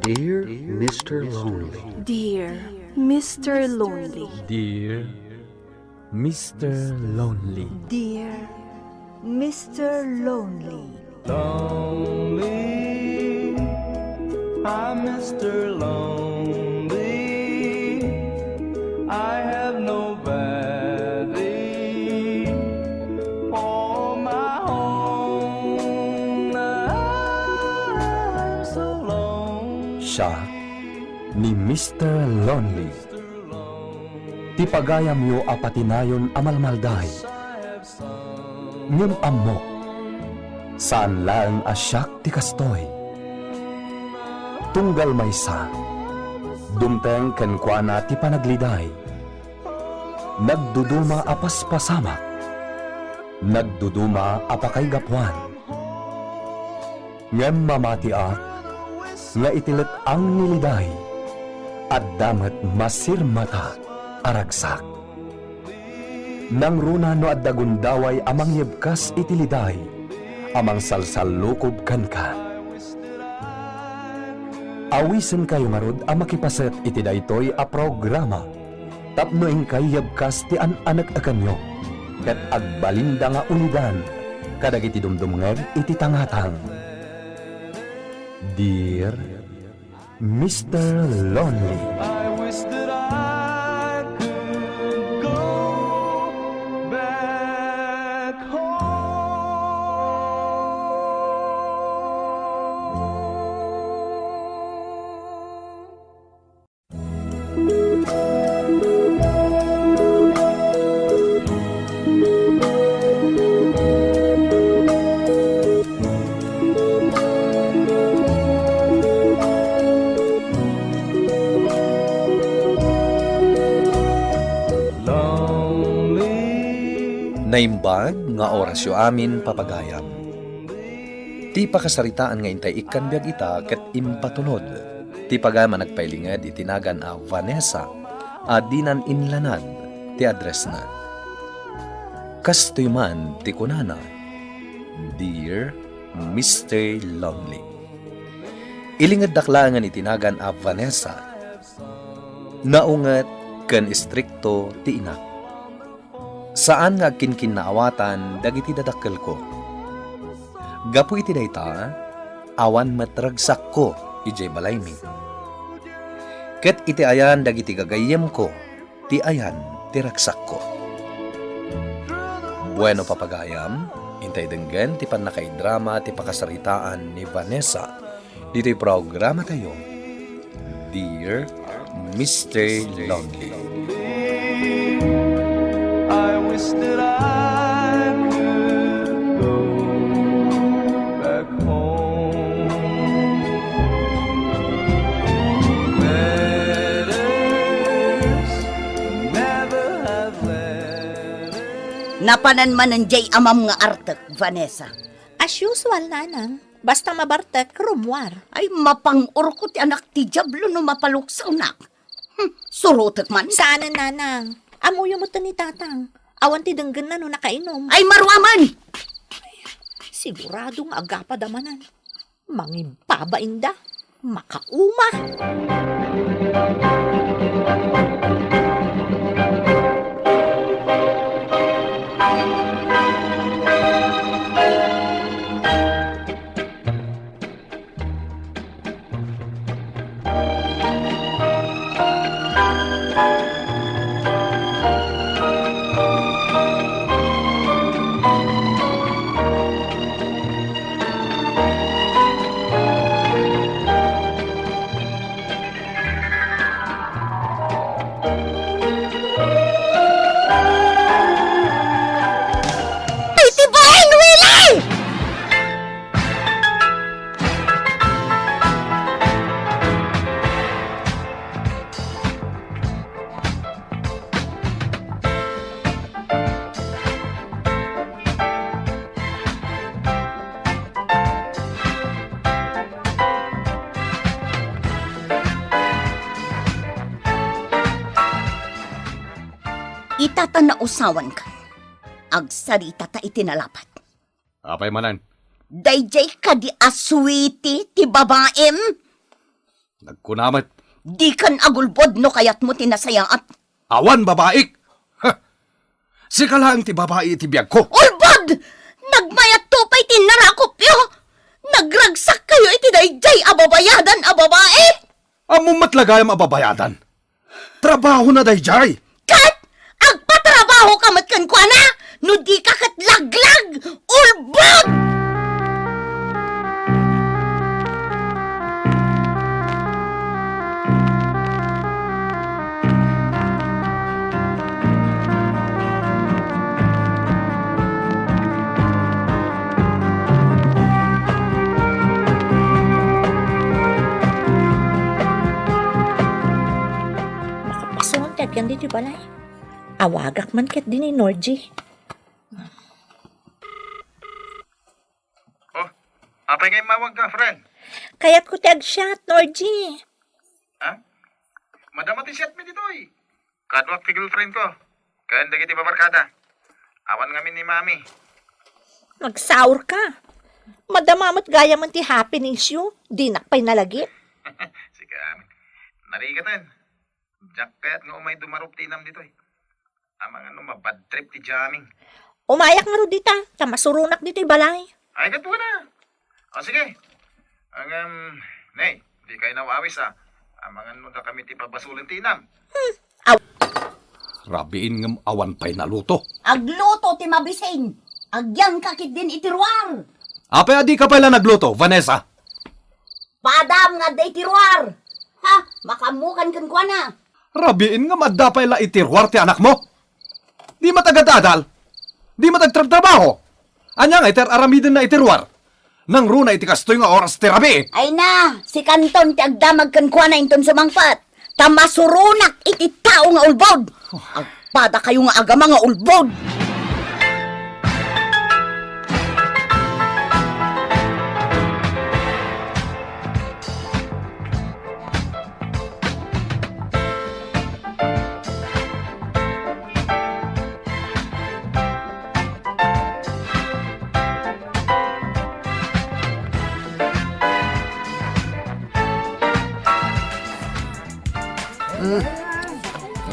Dear Mr. Lonely. Dear Mr. Lonely. Dear Mr. Lonely. Dear Mr. Lonely. Lonely, I'm Mr. Lonely. I have nobody for my own. I'm so lonely. Siya ni Mr. Lonely. Ti pagayam yo apatinayon amalmalday. Ngem amok. Saan lang asyak ti kastoy. Tunggal maysa. Dumteng kenkwana ti panagliday. Nagduduma apas pasamak. Nagduduma apakay gapwan. Ngem mamatiak. Nga itilit ang niliday. At damat masirmata aragsak. Nang runa no at dagundaway amang yebkas itiliday. Amang salsalukob kan ka. Awisen kayo marud ang makipaset iti daytoy a programa. Tapno ing kayabkas ti an-anak akanyo. Kat agbalinda nga ulidan. Kadag iti dumdumnger iti tangatang. Dear Mr. Lonely. I wish that I could go back home. Naimbag nga orasyo amin papagayam. Ti pakasaritaan nga intay ikan biag ita ket impatulod. Ti pagayam nagpailinged itinagan a Vanessa a dinan inlanad ti address na. Kastoy man ti kunana, Dear Mr. Lonely. Ilingad daklangan itinagan a Vanessa. Naungat ken istrikto ti inak. Saan nga kinkin naawatan dagiti dadakkel ko. Gapu iti dayta, awan matragsak ko ijay balaymi. Ket iti ayan dagiti gagayem ko, ti ayan ti ragsak ko. Bueno papagayam, intay denggen ti panakaidrama ti pakasaritaan ni Vanessa. Dito'y programa tayo, Dear Mr. Lonely. I wish that I could go back home. Letters never have letters. Napanan man ng jay amam nga artek, Vanessa. As usual, nanang. Basta mabartek, rumwar. Ay mapang-urko ti anak ti Diablo no mapaluksaw nak. Surutek man. Saan nanang? Amuyo mo to ni tatang. Awan ti denggan na no nakainom. Ay marwaman! Siguradong agapa damanan. Mangibabainda. Makauma. Itata na usawan ka. Agsarita ta itinalapat. Apay manan. Dayjay ka di aswiti ti babaem. Nagkunamat. Di kan agulbod no kayat mo tinasayang at Awan babaik. Ha. Sika lang ti babae iti biyag ko. ulbod! Nagmayat to pa'y tinarakop yo! Nagragsak kayo iti dayjay ababayadan a babae! Amo matlagayam ababayadan. Trabaho na dayjay. Kat! Agpatrabaho ka matkan kwa na! No di ka kat laglag! Ulbod! Makapasunod yan dito balay. Awagak man ket din ni Norgie. Oh, apay kay mawag ka, friend. Kaya't ko tag shot, Norgie. Ha? Madamati siyat mi dito eh. Kadwak ti girlfriend ko. Kaya hindi kiti babarkada. Awan ngamin ni mami. Magsaur ka. Madamamat gaya man ti happenings yu. Di nakpay nalagit. Sige amin. Narigatan. Jack kaya't nga umay dumarop tinam dito eh. Amang ano mabad trip ti jamming. Umayak nga ro dita. Tamasurunak dito balay. Ay, gato na. O sige. Ang, nay, di kayo nawawis ah. Amang ano na kami ti pagbasulin tinam. Rabiin ng awan pa'y naluto. Agluto ti mabisin! Agyan kakit din itiruar! Apay adi ka pala nagluto, Vanessa. Padam nga da itiruar! Ha? Makamukan kan kwa na! Rabiin nga madapay la itirwar ti anak mo. Di matagadadal. Di matagtrabaho. Anya nga iter aramidin na itirwar. Nang runa iti kastoy nga oras ti rabi. Ay na! Si Kanton ti agdamag kan kwa na inton sumangpat! Tamasurunak iti tao nga ulbod! Agpada kayo nga agama nga ulbod!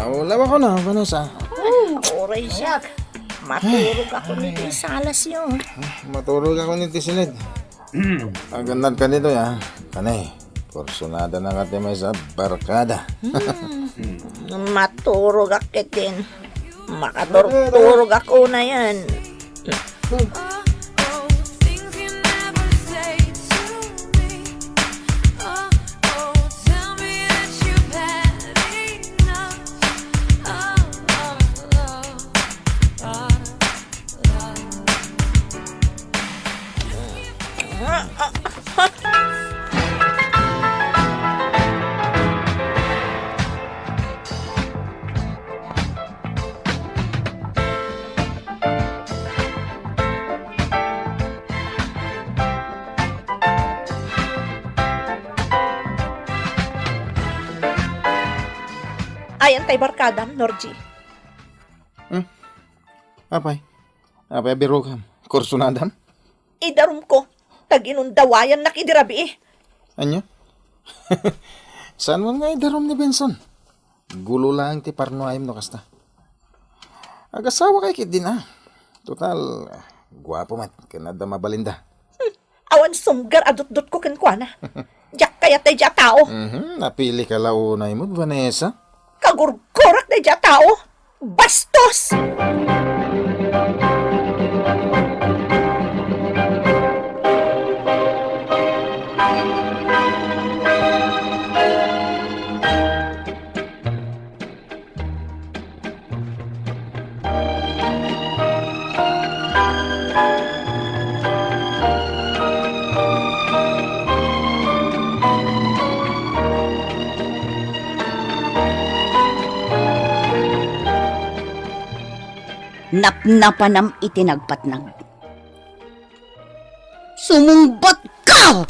Naulaw ako na, Vanessa. Oray siya. Maturog ako nito salas yun. Matulog ako ni Tisilid. Ang gandang ka nito, ya. Kanay, porsunada na ka may sa barkada. Maturog ako din. Makaturog ako na yan. Ayan tay barkadam, Norgie. Apay biro ka. Kursunadam? Idarum ko. Taginundawayan nakidirabi eh. Anyo? Saan mo nga idarom ni Benson? Gulo lang ti parno ayam no kasta. Agasawa kay kid din ah. Total, guwapo mat. Kanada mabalinda. Awan sumgar adut-dut ko kenkwana. Jak kaya tay ja tao. Napili ka launay mo, Vanessa. Kagurgurak na ja tao. Bastos! Napnapanam itinagpatnag. Sumungbat ka!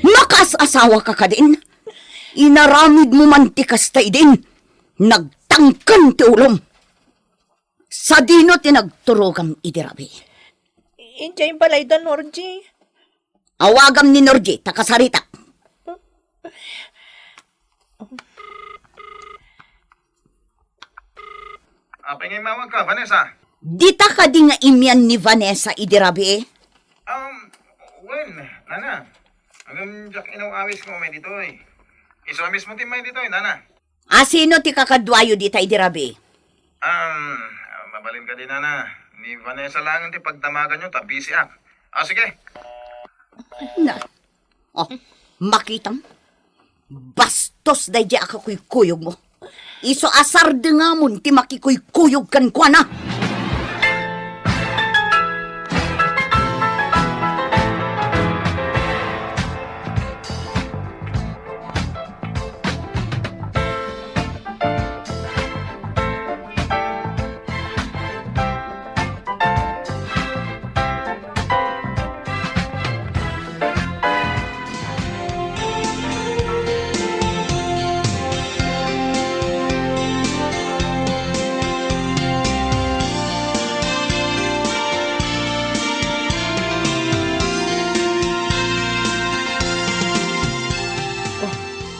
Makas-asawa ka ka din. Inaramid mo man ti kastay din. Nagtangkan ti ulom. Sa dino tinagturogam idirabi. Injay balay da, Norgie. Awagam ni Norji, takasarita. Apa ngay mawag ka, Vanessa? Dita ka di nga imyan ni Vanessa idirabi eh. Nana. Hanggang jak inaw awis ko may dito eh. Iso mismo timay dito eh, Nana. Sino ti kakadwayo dita idirabi? Mabalin ka din, Nana. Ni Vanessa lang ang pagdamagan nyo, tabisi sige. Na. Oh, makitam. Bastos day di ako kuyog mo. Iso asar de nga mun ti makikuyog kan kwa na.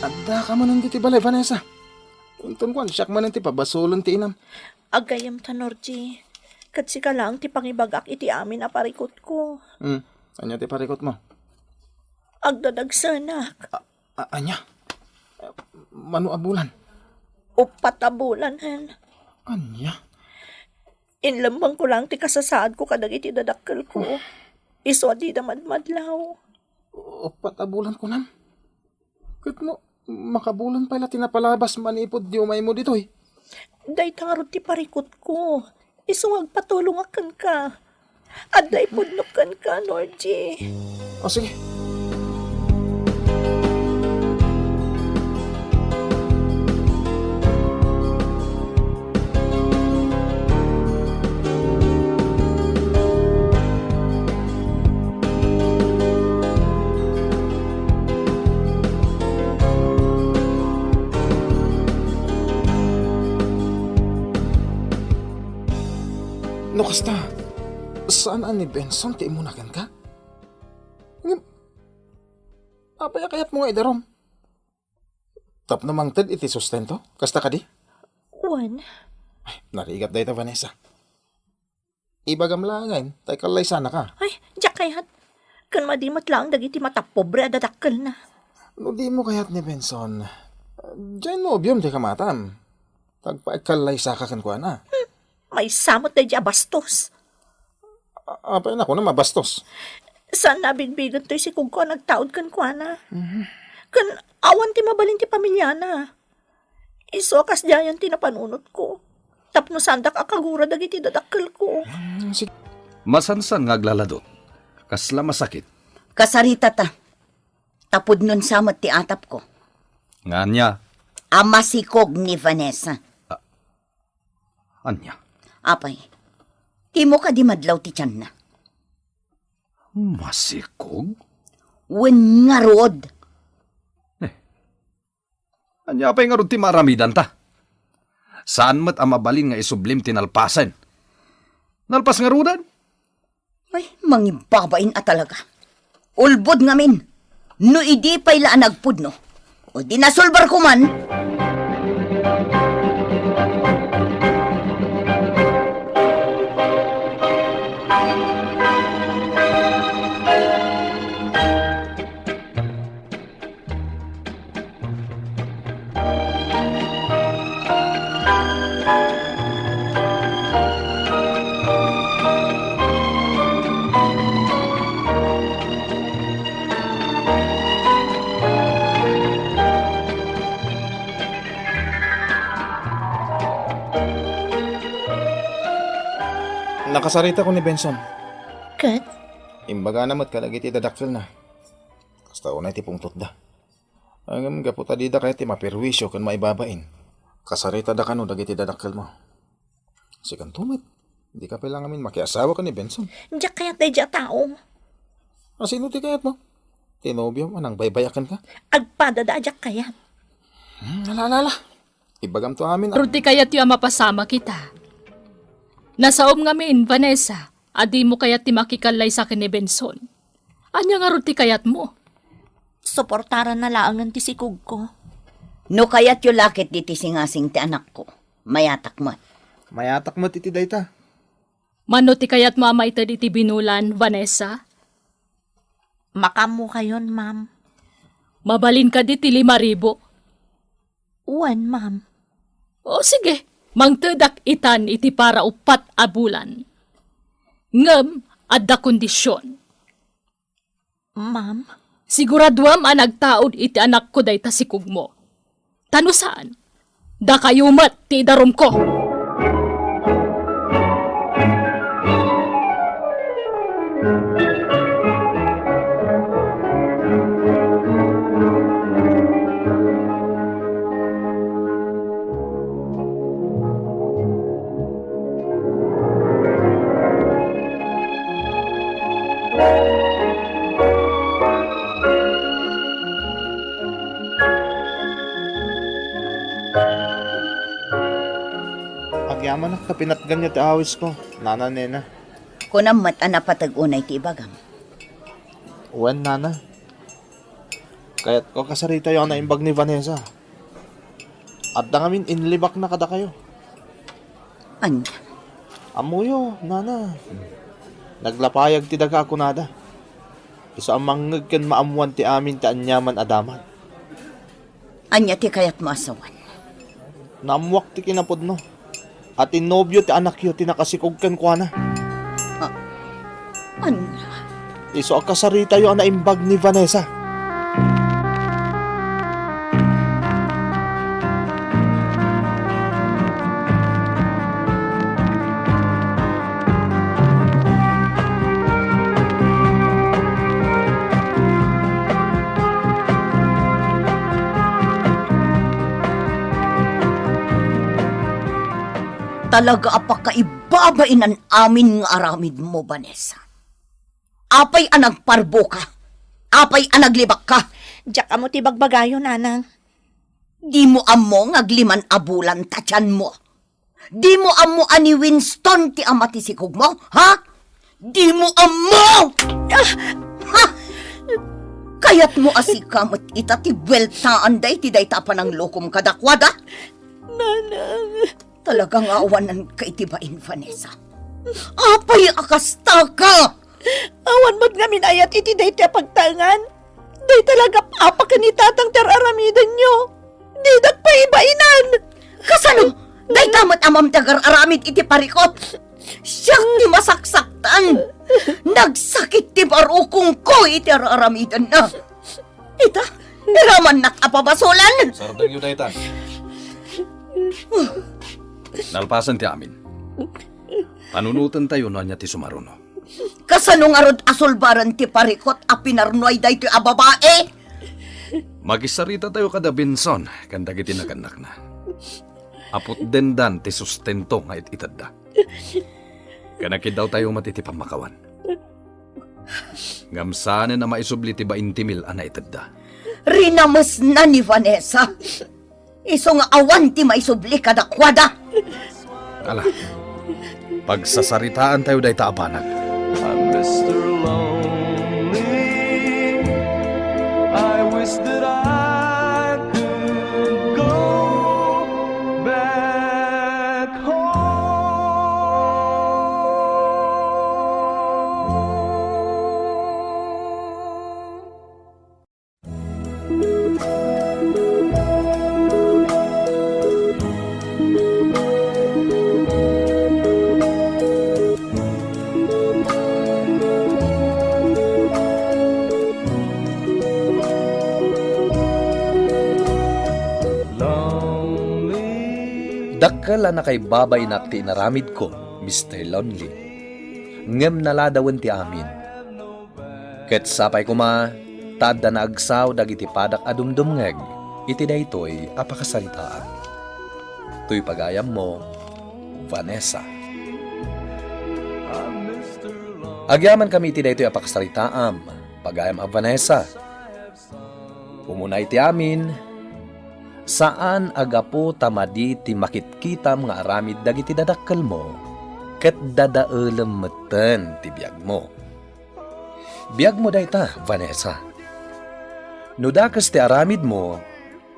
Adda ka man nandito balay, Vanessa. Untun ko, siyak man nanti pabasolon ti inam. Agayam ta, Norji. Katsi ka lang ti pangibagak iti amin a parikot ko. Anya ti parikot mo? Agdadagsanak. Anya? Mano abulan? Upat abulan, hen. Anya? Inlambang ko lang ti kasasaad ko kadag iti dadakkel ko. Iso di damadmadlaw. Upat abulan ko nam. Kat mo, makabulan pala tinapalabas manipod di umay mo dito eh. Day tangarot ti parikot ko. Iso agpatulungakan ka. At day pudnukan ka, Norji. O sige. No kasta, saan ani Benson ti imunakan ka? Apaya kayat mo nga idarom? Tap namang ted iti sustento? Kasta ka di? Juan, Ay, narigat dahi ta, Vanessa. Ibagam langan, tay kalay sana ka. ay, diyak kayat. Kan madimat lang dagiti mata pobre adadakkel na. No di mo kayat ni Benson. Diyan no, biyom di kamatam. Tagpakalay sa kakan ko na. May samot na di abastos. Apay na ko na mabastos. Saan nabigbigan to'y si Kugko nagtaod kan kwa na? Kan awan ti mabalin ti pamilya na. Iso kas diyan ti napanunot ko. Tapno sandak akagura dagiti dadakkel ko. Masansan nga aglaladot. Kasla masakit. Kasarita ta. Tapod nun samot ti atap ko. Nganya. Amasikog ni Vanessa. Anya. Apay, ti mo ka di madlaw ti tiyan na. Masikog? Wen nga rood. Anya apay nga ron ti maramidan ta. Saan mat amabalin nga isublim tinalpasan? Nalpas nga rudan? Ay, mangibabain a talaga. Ulbod ngamin. No idi pa'y laan nagpudno. O di nasulbar ko man. Nakasarita ko ni Benson. Kat, Imbaga namat kalagiti dadakkel na. Kasta unay ti pungtot da. Ang gaputa di da kaya ti mapirwisyo kan maibabain. Kasarita da kano dagiti dadakkel mo. Sikan tumit. Di ka pala ngamin makiasawa ka ni Benson. diyak kayat day diyak tao. Sino ti kayat mo? Tinobyo mo nang baybayakan ka? Agpadada diyak kayat. Alala. Ibagam to amin. Ruti kayat yung mapasama kita. Nasaom ngamin, Vanessa. Adi mo kayat ti makikalay sa akin ni Benson. Anya nga ron ti kayat mo? Suportaran na laangan ti sikog ko. No kayat yung lakit di tisingasing ti anak ko. Mayatak mo. Mayatak mo titi dayta. Mano ti kayat mo ama iti binulan, Vanessa? Makamo kayon, ma'am. Mabalin ka di ti 5,000. Uwan, ma'am. O sige, mangtedak itan iti para 4 a bulan. Ngem, adda kondisyon. Ma'am? Siguraduam ang nagtaod iti anak ko day tasikog mo. Tano saan? Da kayumat ti darom ko. Agyaman na kapinatgan niya ti awis ko. Nana, nena. Kunam mata na patag-unay ti ibagam. Uwan, nana. Kaya't ko kasarita yung naimbag ni Vanessa. At da ngamin inlibak na kada kayo. Anya? Amuyo, nana. Naglapayag ti daga ako nada. Isa ang mangag kan maamuan ti amin ti anyaman adaman. Anya ti kayat mo asawan. Namuwak ti kinapod no. At inobyo ti anak yo ti nakasikog kan kwa na. Anya? Iso ang kasarita yung naimbag ni Vanessa. Talaga apakaibabain ang amin nga aramid mo, Vanessa. Apay anag parbo ka. Apay anaglibak ka. Diyak amo ti bagbagayo, nanang. Di mo amo ngagliman abulan tatyan mo. Di mo amo ani Winston ti ama ti sikog mo, ha? Di mo amo! Ha? Kayat mo asikamot ita ti buweltaan day ti day tapan ng lokom kadakwada? Nanang. Talagang awanan ka itibain, Vanessa. Apay akasta ka! Awan mo't nga minayat iti day ti pagtangan. Day talaga apak ni tatang ter-aramidan nyo. Di nagpaibainan. Kasano? Day tamat amam tagar aramid iti parikot. Siyak ti masaksaktan. Nagsakit ti barukong ko iti aramidan na. Ita, iraman nakapabasulan. Sardang yun na ita. Nalpasan ti amin. Panunutan tayo no anya ti sumaruno. Kasano nga rod asulbaran ti parikot a pinarnoy day ti ababae? Magisarita tayo kada Benson, kanda giti naganak na. Apot dendan ti sustento nga itadda. Kanakid daw tayo matitipang makawan. Ngamsanen na maisubli ti 20,000 ana itadda. Rinamas na ni Vanessa. Iso nga awan ti maisubli kadakwada. Ala, pagsasaritaan tayo day taabanag. I'm Mr. Lonely. I wish that I could go back Dakkel na kay babay na ti inaramid ko, Mr. Lonely. Ngem naladawan ti amin. Ket sapay kuma, taadda na agsaw dagiti padak adumdumngeg, iti daytoy apakasaritaan. Tuy pagayam mo, Vanessa. Agyaman kami iti daytoy apakasaritaam, pagayam a Vanessa. Pumunay ti amin, saan agapo tamadi ti makitkitam nga aramid dagiti dadakkel mo ket dadaelem meten ti biag mo. Biyag mo dayta, Vanessa. Nudakas ti aramid mo,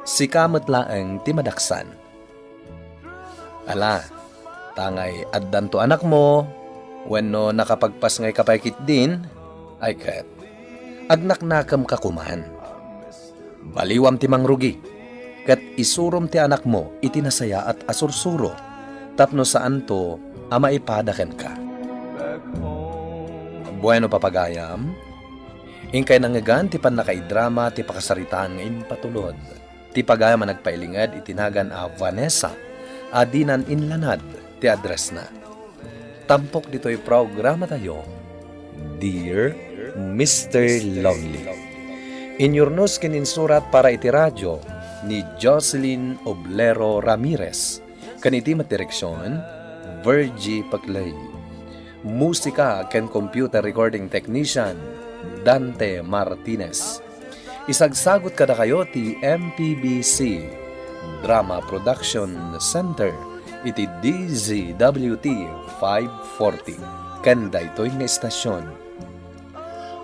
si kamot laeng ti madaksan. Ala, tangay addan to anak mo, wenno nakapagpas ngay kapaykit din, ay ket, agnaknakam ka kuman. Baliwam ti mangrugi, ket isurom ti anak mo iti nasaya at asursuro, tapno saan to ama ipadaken ka. Bueno papagayam, ingkay nangagan ti panakaidrama ti pakasaritaan nga impatulod, ti pagayam ang nagpailingad itinagan a Vanessa, adinan inlanad ti address na. Tampok dito'y programa tayo, Dear Mr. Lonely. Inyurnos kininsurat para iti radyo ni Jocelyn Oblero Ramirez. Kaniti matireksyon, Virgie Paclay. Musika ken computer recording technician, Dante Martinez. Isagsagot kada kayo ti MPBC Drama Production Center iti DZWT 540 ken daytoy nga estasyon.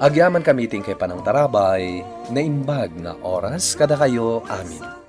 Agyaman kami ting kay Panang Tarabay na imbag na oras kada kayo amin.